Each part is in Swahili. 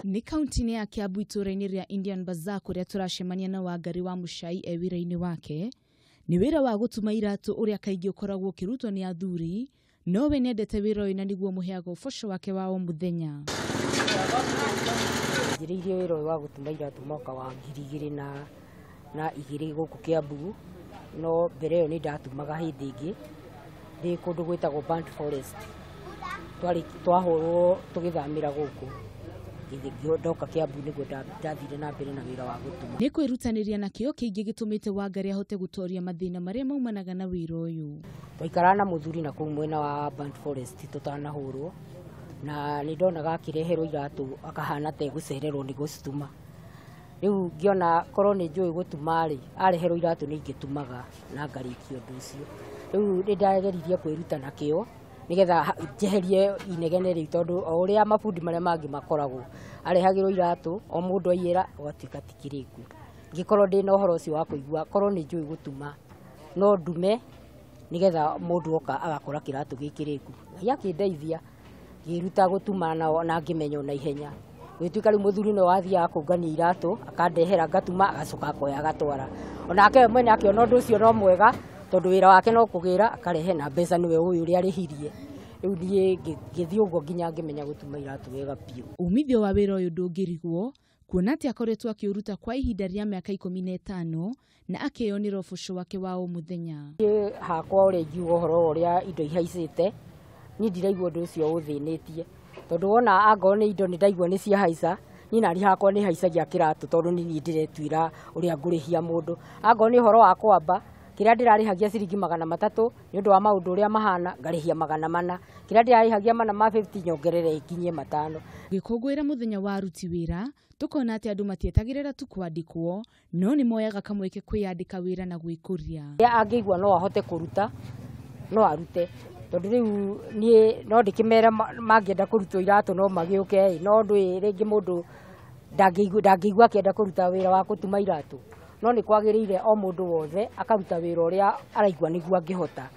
Ni Kaunti-ini ya Kiambu ituura-ini ria Indian Bazaar kuria turacemania na Wangari wa Muchai wira-ini wake. Ni wira wa gutuma iratu uria kaingi ukoragwo kirutwo ni athuri, no we nendete wira uyu na niguo muheaga uboco wake wa o muthenya. Njiriire wira wa gutuma iratu mwaka wa 2002 guku Kiambu, no mbere yo ni ndatumaga hindi ingi ndi kundu gwitagwo forest. Twahurwo tugithamira guku ndoka Kiambu niguo ndathire na mbere na wira wa gutuma. Ni kwirutaniria na kio kiingi gitumite Wangari ahote gutoria mathina maria maumanaga na wira uyu. Twaikara na muthuri na kuu mwena wa forest tutanahurwo, na ni ndonaga akireherwo iratu akahana te gucererwo ni gutuma. Riu ngiona korwo ni njui gutuma ri areherwo iratu ni ingitumaga na ngarikio undu ucio. Riu ni ndageririe kwiruta na kio nigetha njeherie inegene riu, tondu o uria mabundi maria mangi makoragwo arehagirwo iratu o mundu aiyera gwatuika tikiriku. Ngikorwo ndi na uhoro ucio wa kuigua korwo ni njui gutuma no ndume nigetha mundu oka agakora kiratu gikiriku. Yakindeithia ngiruta gutuma na ngimenya na ihenya. Gwituika riu muthuri no wathia kungania iratu akandehera ngatuma agacoka akoya agatwara. Onake mwene akiona undu ucio no mwega, tondu wira wake no kugira akarehe na mbeca niwe uyu uri arihirie. Riu thie ngithii uguo nginya ngimenya gutuma iratu wega piu. Umithio wa wira uyu ndungirigwo kuona ati akoretwo akiuruta kwa ihinda ria miaka 15 na akionira uboco wake wa o muthenya. Hakwa uri ngiuga uhoro uria indo ihaicite ni ndiraigua undu ucio uthinitie, tondu wona angorwo ni indo ni ndaigua ni cia haica ni nari hakwa ni haicagia kiratu, tondu ni ndiretuira uria ngurihia mundu. Angorwo ni uhoro wa kwamba kiria ndirarihagia ciringi 300 ni undu wa maundu uria mahana ngarihia 400, kiria ndirarihagia 50 nyongerere ikinye 5. Gikungwira muthenya wa aruti wira tukona ati andu matietagirira tu kwandikwo, no ni moyaga kamweke kwiyandika wira na gwikuria. Angigua no ahote kuruta no arute, tondu riu nie no ndikimera mangienda kurutwo iratu no magiuke, no ndu ringi mundu ndangigua akienda kuruta wira wa gutuma iratu. No ni kwagiriire o mundu wothe akaruta wira uria araigua niguo angihota,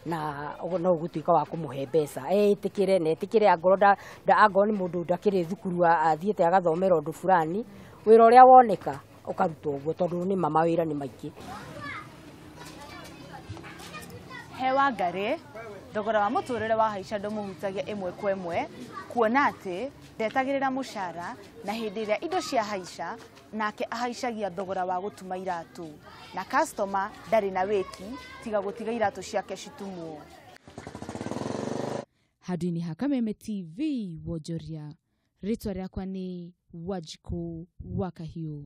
na no gutuika wa kumuhe mbeca etikire na etikire angorwo ni mundu ndakiri thukuru athiete agathomera undu fulani, wira uria woneka ukarutwo uguo, tondu ni mawira ni maingi. He Wangari thogora wa muturire wa haica ndumuhutagia imwe kwa imwe, kuona ati ndetagirira mucara na hindi iria indo cia haica nake ahaicagia thogora wa gutuma iratu, na customer ndari na wiki tiga gutiga iratu ciake citumwo. Hadini Hakameme TV Wojoria. Ritwa riakwa ni Wanjiku wa Kahiu.